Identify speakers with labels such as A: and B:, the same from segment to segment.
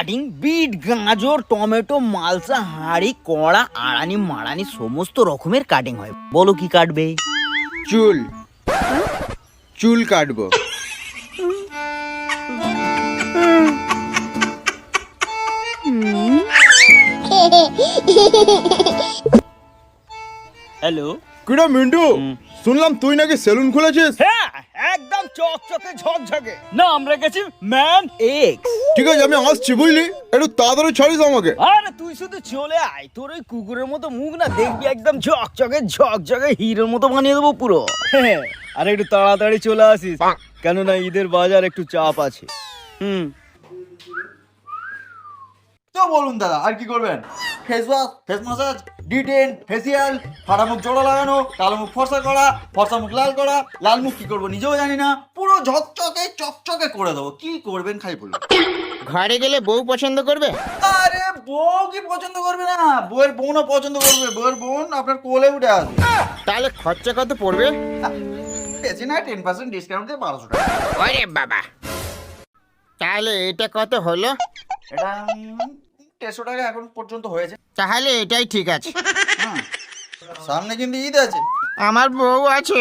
A: Cutting, bit, গাজর, tomato, মালসা, হাঁড়ি, কড়া, আড়ানি মাড়ানি সমস্ত রকমের কাটিং হয়। বলো কি কাটবে?
B: চুল চুল কাটবো।
A: হ্যালো,
B: কিরা মিন্টু, শুনলাম তুই নাকি সেলুন খুলেছিস?
A: হ্যাঁ একদম চকচকে ঝকঝকে। নাম রেখেছি ম্যান এক্স।
B: ঠিক আছে, আমি আসছি বুঝলি, একটু তাড়াতাড়ি ছাড়িস আমাকে।
A: আরে তুই শুধু চলে আয়, তোর ওই কুকুরের মতো মুখ না দেখবি একদম ঝকঝকে ঝকঝকে হিরোর মতো বানিয়ে দেবো পুরো। আরে একটু তাড়াতাড়ি চলে আসিস, কেননা ঈদের বাজার একটু চাপ আছে।
C: তো বলুন দাদা, আর কি করবেন? Face wash, face massage, detain, facial, ফাটা মুখ জোড়া লাগানো, কালো মুখ ফর্সা করা, ফর্সা মুখ লাল করা, লাল মুখ কি করবো নিজেও জানি না, পুরো ঝকঝকে চকচকে করে দেবো। কি করবেন খাই বলুন।
B: ঘরে গেলে বউ পছন্দ করবে?
C: আরে বউ কি পছন্দ করবে না? বউয়ের বোনও পছন্দ করবে। বউয়ের বোন আপনার কোলে উঠে আসবে।
B: তাহলে খরচা কত পড়বে?
C: বেশি না, 10% ডিসকাউন্ট দিয়ে 1200 টাকা।
B: আরে বাবা, তাহলে এটা কত হলো?
C: এটা 150 টাকা এখন পর্যন্ত হয়েছে।
B: তাহলে এটাই ঠিক আছে।
C: হুম। সামনে কিন্তু ঈদ আছে।
B: আমার বউ আছে।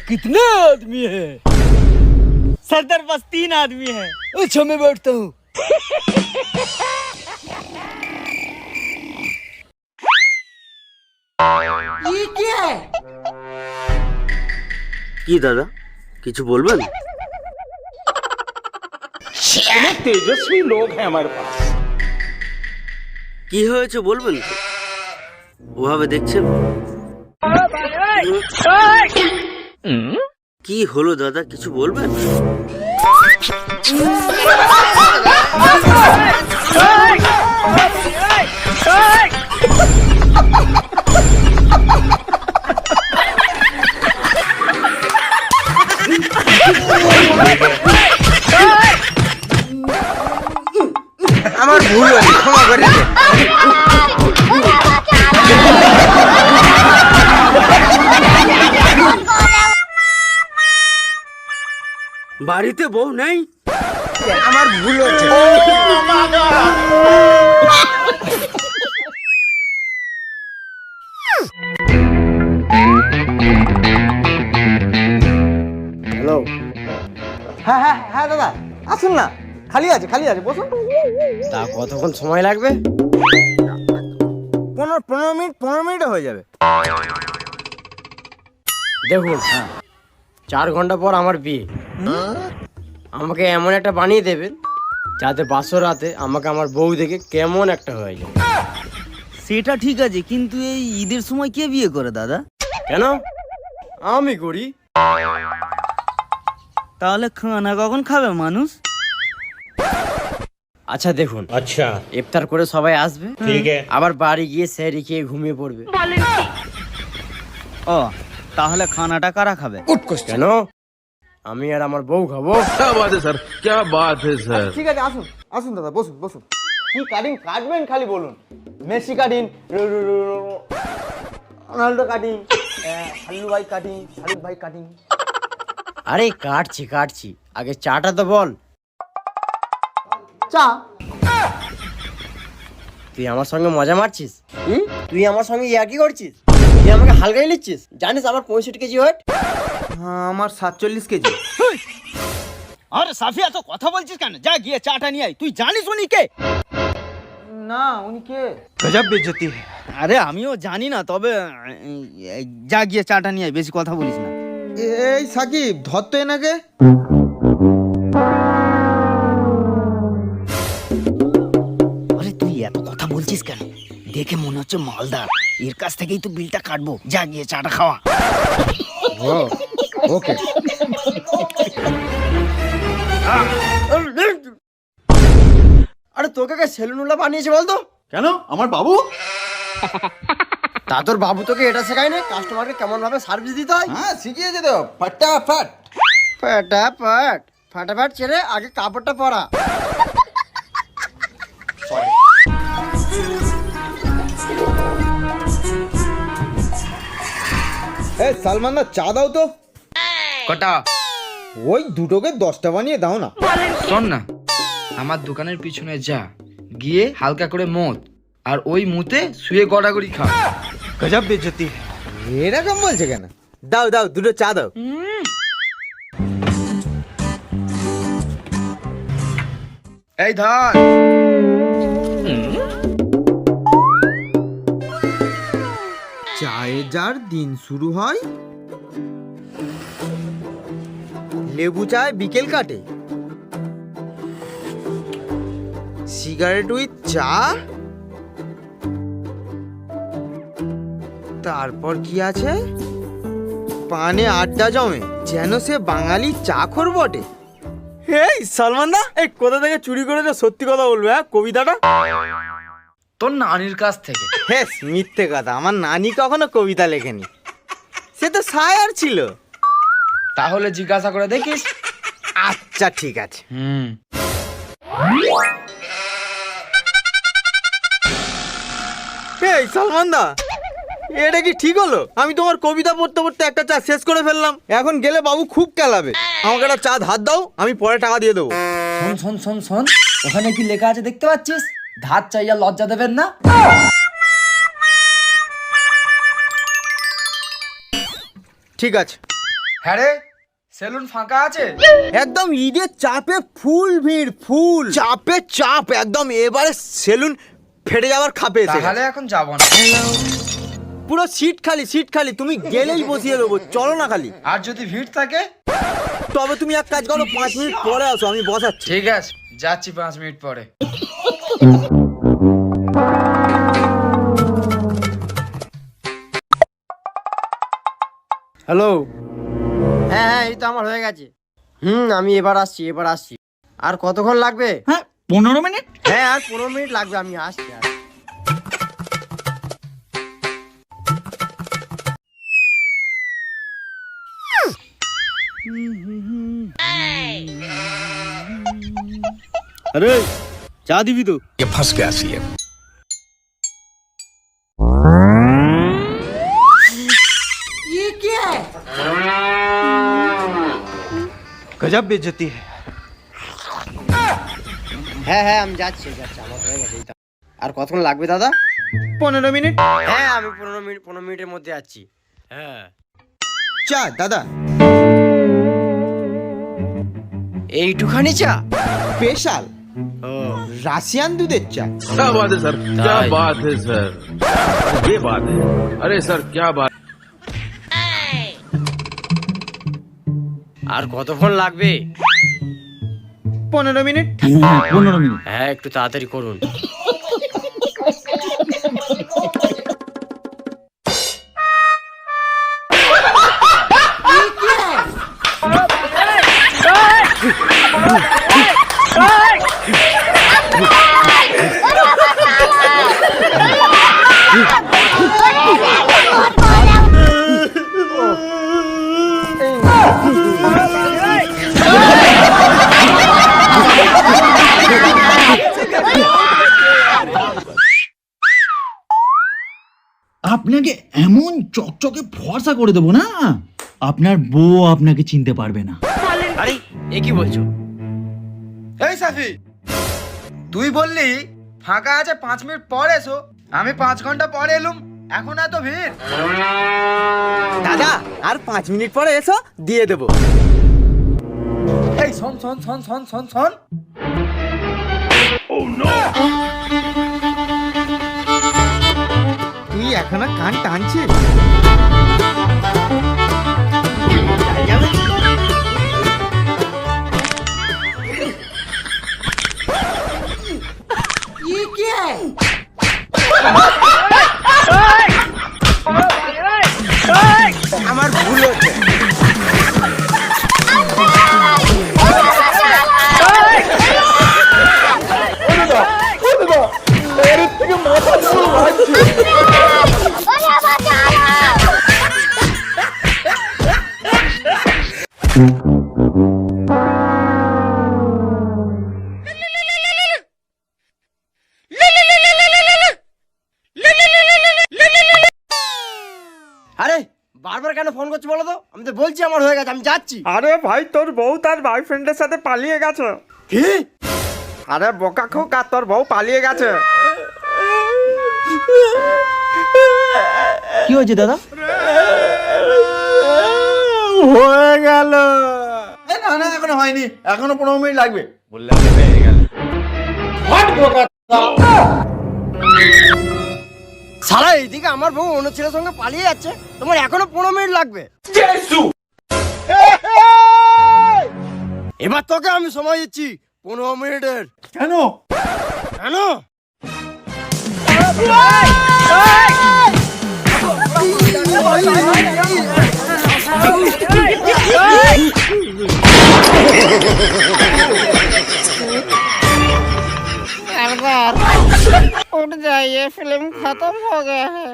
A: कितने आदमी है? सरदार बस 3 आदमी है। अच्छा मैं बैठता हूँ।
D: কি দাদা, কিছু বলবেন?
E: तेजस्वी लोग हैं हमारे पास।
D: কি হয়েছে বলবেন তো? ওভাবে দেখছেন, কি হলো দাদা, কিছু বলবেন?
B: আমার ভুল হয়েছে, ক্ষমা করে দে।
D: বাড়িতে বউ নেই?
B: আমার ভুল হয়েছে।
C: হ্যালো। হ্যাঁ হ্যাঁ হ্যাঁ দাদা, আসুন না, খালি আছে বসুন।
B: তা কতক্ষণ সময় লাগবে? 15 মিনিটে হয়ে যাবে। দেখুন, 4 ঘন্টা পর আমার বিয়ে। আমাকে এমন একটা বানিয়ে দেবেন যাতে বাসর রাতে আমাকে আমার বউ দেখে কেমন একটা হয়ে যায়।
A: সেটা ঠিক আছে, কিন্তু এই ঈদের সময় কে বিয়ে করে দাদা?
B: কেন? আমি করি।
A: তাহলে খানা কখন খাবে মানুষ?
B: আচ্ছা দেখুন,
E: अच्छा
B: ইফতার করে সবাই আসবে,
E: ठीक है।
B: আবার বাড়ি গিয়ে সেহরি খেয়ে ঘুমিয়ে পড়বে।
A: ও, তাহলে খানাটা কারা খাবে?
B: কেন? আমি আর আমার বউ খাবো।
F: क्या बात है सर, क्या बात है सर।
C: ঠিক আছে, আসুন দাদা, বসুন। কি কাটিং কাটবেন খালি বলুন। Messi cutting, Ronaldo cutting, Hallu ভাই কাটিং, শাহরুখ ভাই কাটিং।
B: আরে কাটছি, আগে চাটা তো বল।
C: চা।
B: তুই আমার সঙ্গে মজা মারছিস? তুই আমার সঙ্গে ইয়ার্কি করছিস? তুই আমাকে হালকাই নিচ্ছিস? জানিস আমার 65 কেজি ওয়েট।
C: হ্যাঁ, আমার 47 কেজি।
A: আরে সাফিয়া, তো কথা বলছিস কেন? যা গিয়ে চাটা নিয়ে আয়। তুই জানিস উনি কে?
C: না, উনি কে?
E: गजब बेइज्जती है।
A: আরে আমিও জানি না, তবে যা গিয়ে চাটা নিয়ে আয়, বেশি কথা বলিস না।
C: এই সাকিব, ধর তো এনাকে।
A: আরে তুই এত কথা বলছিস কেন? দেখে মনে হচ্ছে মালদার, এর কাছ থেকেই তো বিলটা কাটবো। যা গিয়ে চাটা খাওয়া।
C: ওকে।
B: আরে তোকে কে সেলুনওয়ালা বানিয়েছে বলতো?
C: কেন, আমার বাবু?
B: তা তোর বাবু তোকে এটা শেখায় না কাস্টমারকে কেমন ভাবে সার্ভিস দিতে হয়?
C: হ্যাঁ, শিখিয়েছে তো, ফটাফট।
B: ফাটাফাট ফাটাফাট ছেড়ে আগে কাপড়টা পরা।
C: এই সালমান দা, চা দাও তো।
G: কটা?
C: ওই দুটোকে 10টা বানিয়ে দাও না।
G: শোন না, আমার দোকানের পিছনে যা, গিয়ে হালকা করে মদ আর ওই মুতে শুয়ে গড়াগড়ি খা।
E: गजब बेइज्जती है।
C: এরকম বলছে কেন? দাও দাও, দুটো চা দাও।
G: এই ধর।
C: চায়ে যার দিন শুরু হয়, লেবু চায় বিকেল কাটে, সিগারেট উইথ চা, তারপর কি আছে? পানে আড্ডা জমে, যেন সে বাঙালি চাখর বটে।
B: এই সালমান দা, এই কোথা থেকে চুরি করে তো সত্যি কথা বলবে? হ্যাঁ, কবিতাটা
G: তোর নানির কাছ থেকে।
C: হ্যাঁ, মিথ্যে কথা, আমার নানি কখনো কবিতা লেখেনি, সে তো শায়ার ছিল।
G: তাহলে জিজ্ঞাসা করে দেখিস।
C: আচ্ছা ঠিক আছে। এই সালমান দা, এটা কি ঠিক হলো? আমি তোমার কবিতা পড়তে পড়তে একটা চা শেষ করে ফেললাম, এখন গেলে বাবু খুব কেলাবে। আমাকে একটা চা ধার দাও, আমি পরে টাকা দিয়ে দেবো।
G: শোন শোন শোন শোন, ওখানে কি লেখা আছে দেখতে পাচ্ছিস? ধার চাইয়া লজ্জা দেবেন না।
C: ঠিক আছে।
G: হ্যাঁ রে, সেলুন ফাঁকা আছে?
C: একদম ঈদের চাপে ফুল ভিড়, ফুল চাপে চাপ একদম। এবারে সেলুন ফেটে যাওয়ার খাপে এসে
G: তাহলে
C: গেছে।
G: এখন যাব না।
C: পুরো সিট খালি, সিট খালি, তুমি গেলেই বসিয়ে দেবো, চলো না খালি।
G: আর যদি ভিড় থাকে?
C: তবে তুমি এক কাজ করো, 5 মিনিট পরে আসো, আমি বসাচ্ছি।
G: ঠিক আছে, যাচ্ছি 5 মিনিট পরে।
B: হ্যালো। হ্যাঁ হ্যাঁ, এই তো আমার হয়ে গেছে। আমি এবার আসছি। আর কতক্ষণ লাগবে?
A: হ্যাঁ, 15 মিনিট।
B: হ্যাঁ, আর 15 মিনিট লাগবে, আমি আসছি।
A: আরে চা দিবি তো?
E: गजब बेइज्जती है।
B: হ্যাঁ হ্যাঁ, আমি যাচ্ছি, আমার হয়ে গেছে। এই তো। আর কতক্ষণ লাগবে দাদা?
C: 15 মিনিট।
B: হ্যাঁ, আমি 15 মিনিটের মধ্যে যাচ্ছি। হ্যাঁ।
C: চা দাদা।
B: এইটুখানি চা?
C: স্পেশাল রাশিয়ান দুধের চা।
F: क्या बात है सर, क्या बात है सर, ये बात है। अरे सर क्या बात।
B: আর কতক্ষণ লাগবে?
C: 15 মিনিট।
A: 15 মিনিট।
B: হ্যাঁ, একটু তাড়াতাড়ি করুন।
A: আপনাকে এমন চকচকে ফর্সা করে দেবো না, আপনার বউ আপনাকে চিনতে পারবে না।
B: আরে, এ কি বলছো?
G: এই সাফি, তুই বললি ফাঁকা আছে 5 মিনিট পর এসো, আমি 5 ঘন্টা পরে এলুম, এখন এত ভিড়।
C: দাদা, আর 5 মিনিট পরে এসো, দিয়ে দেবো।
G: এই শোন শোন শোন শোন শোন শোন,
C: তুই এখনো কান টানছিস?
B: বলছি আমার হয়ে গেছে, আমি যাচ্ছি।
H: আরে ভাই তোর বউ তার বয়ফ্রেন্ডের সাথে পালিয়ে গেছে।
B: কি?
H: আরে বোকা খোকা, তোর বউ পালিয়ে গেছে।
A: কি হয়েছে দাদা?
B: হয়ে গেল।
C: এই না না, এখনো হয়নি, এখনো 15 মিনিট লাগবে।
B: সারা এইদিকে আমার বউ অন্য ছেলের সঙ্গে পালিয়ে যাচ্ছে, তোমার এখনো 15 মিনিট লাগবে। এবার তোকে আমি সময় দিচ্ছি 15 মিনিটের।
C: কেন?
B: কেন?
I: उठ जाइए, फिल्म खत्म हो गया है।